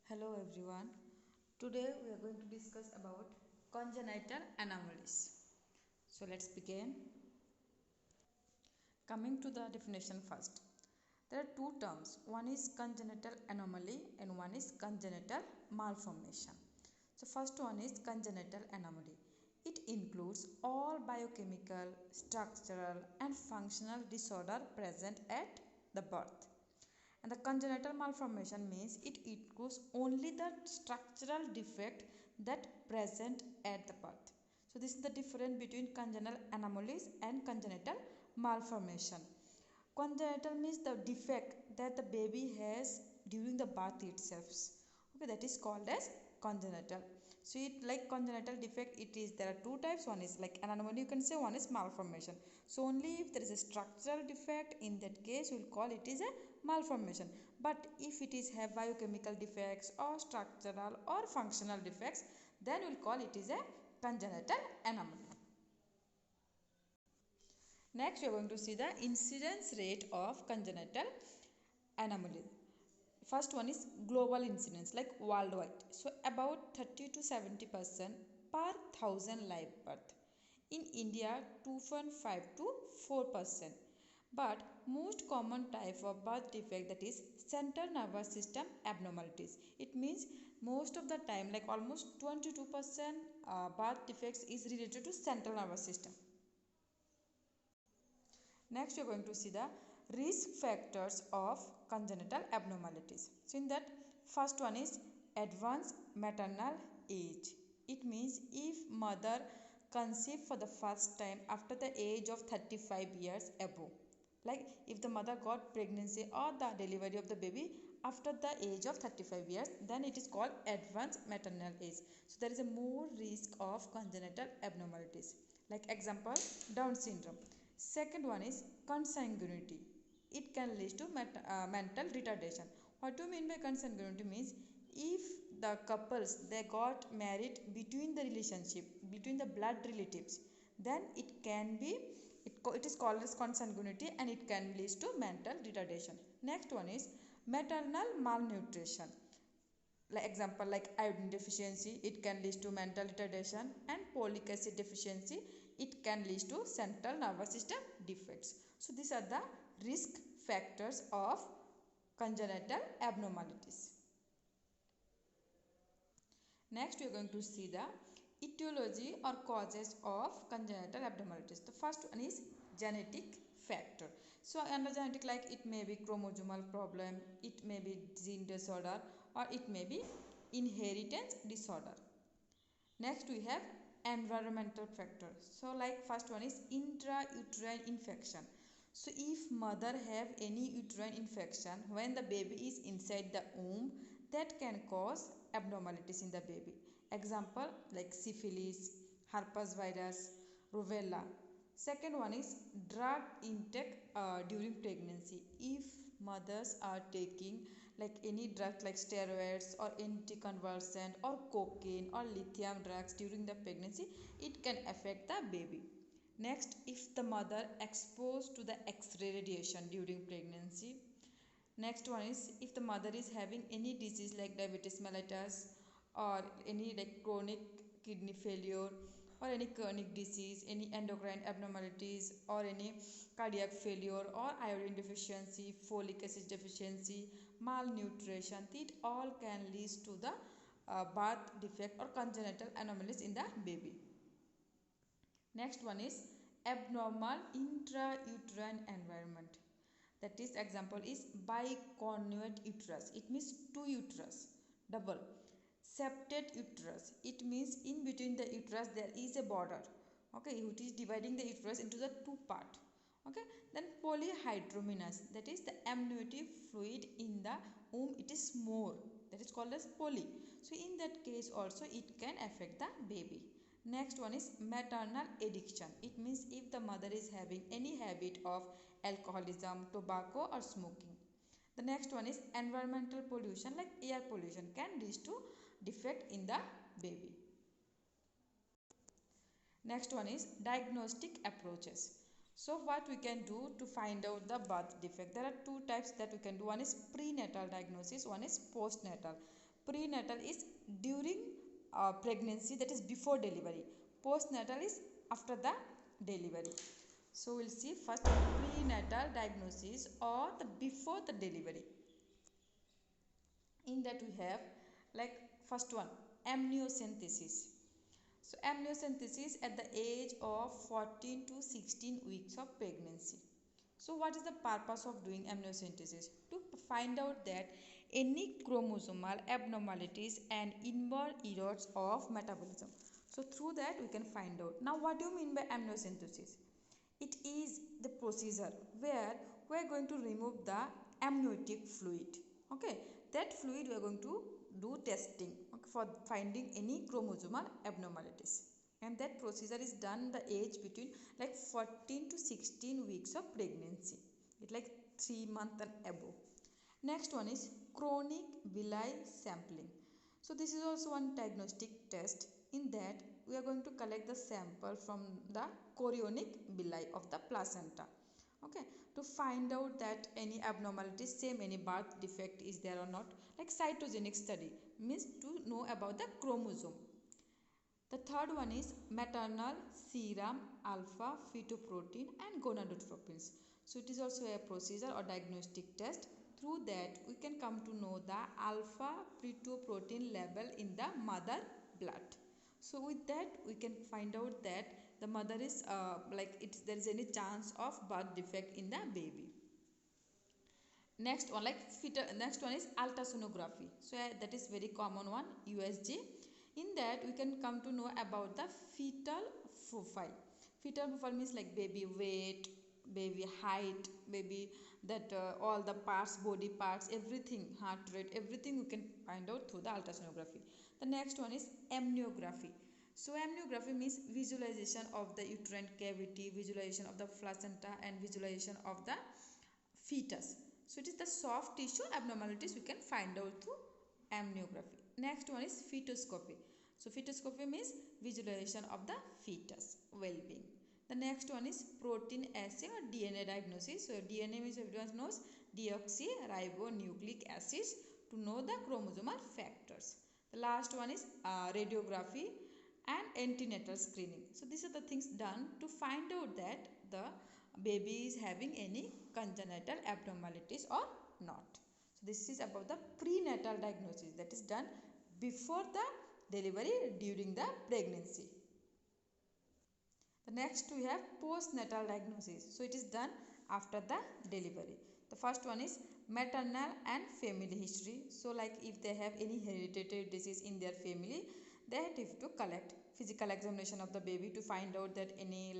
Hello everyone. Today we are going to discuss about congenital anomalies. So let's begin. Coming to the definition first. There are two terms. One is congenital anomaly and one is congenital malformation. So first one is congenital anomaly. It includes all biochemical, structural and functional disorder present at the birth. And the congenital malformation means it includes only the structural defect that present at the birth. So this is the difference between congenital anomalies and congenital malformation. Congenital means the defect that the baby has during the birth itself. Okay, that is called as congenital. So it like congenital defect, it is there are two types. One is like an anomaly, you can say, one is malformation. So only if there is a structural defect, in that case we will call it is a malformation. But if it is have biochemical defects or structural or functional defects, then we will call it is a congenital anomaly. Next we are going to see the incidence rate of congenital anomaly. First one is global incidence, like worldwide. So about 30 to 70% per thousand live birth. In India, 2.5 to 4%. But most common type of birth defect, that is central nervous system abnormalities. It means most of the time, like almost 22% birth defects is related to central nervous system. Next we are going to see the risk factors of congenital abnormalities. So in that, first one is advanced maternal age. It means if mother conceive for the first time after the age of 35 years above, like if the mother got pregnancy or the delivery of the baby after the age of 35 years, then it is called advanced maternal age. So there is a more risk of congenital abnormalities. Like example, Down syndrome. Second one is consanguinity. It can lead to mental retardation. What do you mean by consanguinity? Means if the couples they got married between the relationship between the blood relatives, then it is called as consanguinity and it can lead to mental retardation. Next one is maternal malnutrition. Like example, like iodine deficiency, it can lead to mental retardation, and folic acid deficiency, it can lead to central nervous system defects. So these are the risk factors of congenital abnormalities. Next we are going to see the etiology or causes of congenital abnormalities. The first one is genetic factor. So under genetic, like it may be chromosomal problem, it may be gene disorder, or it may be inheritance disorder. Next we have environmental factors. So like first one is intrauterine infection. So if mother have any uterine infection when the baby is inside the womb, that can cause abnormalities in the baby. Example like syphilis, herpes virus, rubella. Second one is drug intake during pregnancy. If mothers are taking like any drugs like steroids or anticonvulsant or cocaine or lithium drugs during the pregnancy, it can affect the baby. Next, if the mother exposed to the X-ray radiation during pregnancy. Next one is if the mother is having any disease like diabetes mellitus or any like chronic kidney failure or any chronic disease, any endocrine abnormalities or any cardiac failure or iodine deficiency, folic acid deficiency, malnutrition, it all can lead to the birth defect or congenital anomalies in the baby. Next one is abnormal intrauterine environment. That is example is biconjugate uterus. It means two uterus, double. Septate uterus. It means in between the uterus there is a border. Okay, which is dividing the uterus into the two part. Okay, then polyhydramnios. That is the amniotic fluid in the womb. It is more. That is called as poly. So in that case also it can affect the baby. Next one is maternal addiction. It means if the mother is having any habit of alcoholism, tobacco or smoking. The next one is environmental pollution like air pollution can lead to defect in the baby. Next one is diagnostic approaches. So what we can do to find out the birth defect? There are two types that we can do. One is prenatal diagnosis, one is postnatal. Prenatal is during pregnancy, that is before delivery. Postnatal is after the delivery. So we'll see first prenatal diagnosis or the before the delivery. In that we have like first one, amniocentesis. So amniocentesis at the age of 14 to 16 weeks of pregnancy. So what is the purpose of doing amniocentesis? To find out that any chromosomal abnormalities and inborn errors of metabolism. So through that we can find out. Now what do you mean by amniocentesis? It is the procedure where we are going to remove the amniotic fluid. Okay, that fluid we are going to do testing, okay, for finding any chromosomal abnormalities, and that procedure is done the age between like 14 to 16 weeks of pregnancy. It like 3 months and above. Next one is chronic villi sampling. So this is also one diagnostic test. In that we are going to collect the sample from the chorionic villi of the placenta, okay, to find out that any abnormality, same any birth defect is there or not, like cytogenic study, means to know about the chromosome. The third one is maternal serum alpha fetoprotein and gonadotropins. So it is also a procedure or diagnostic test. Through that we can come to know the alpha fetoprotein level in the mother blood. So with that we can find out that the mother is there is any chance of birth defect in the baby. Next one next one is ultrasonography. So that is very common one, USG. In that we can come to know about the fetal profile. Fetal profile means like baby weight, baby height, baby that all the parts, body parts, everything, heart rate, everything we can find out through the ultrasonography. The next one is amniography. So amniography means visualization of the uterine cavity, visualization of the placenta and visualization of the fetus. So it is the soft tissue abnormalities we can find out through amniography. Next one is fetoscopy. So fetoscopy means visualization of the fetus well-being. The next one is protein assay or DNA diagnosis. So DNA means everyone knows deoxyribonucleic acids to know the chromosomal factors. The last one is radiography and antenatal screening. So these are the things done to find out that the baby is having any congenital abnormalities or not. So this is about the prenatal diagnosis, that is done before the delivery, during the pregnancy. The next we have postnatal diagnosis. So it is done after the delivery. The first one is maternal and family history. So like if they have any hereditary disease in their family, they have to collect physical examination of the baby to find out that any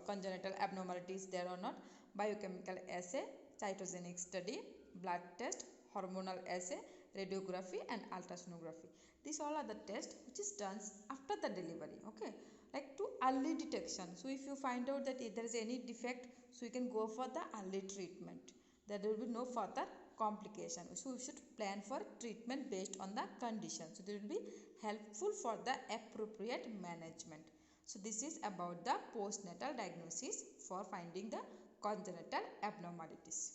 congenital abnormalities there or not, biochemical assay, cytogenic study, blood test, hormonal assay, radiography and ultrasonography. These all are the tests which is done after the delivery, okay, like to early detection. So if you find out that if there is any defect, so you can go for the early treatment. There will be no further complication. So we should plan for treatment based on the condition. So they will be helpful for the appropriate management. So this is about the postnatal diagnosis for finding the congenital abnormalities.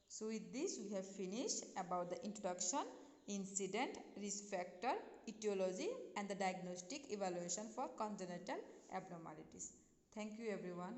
So with this we have finished about the introduction, incident, risk factor, etiology and the diagnostic evaluation for congenital abnormalities. Thank you everyone.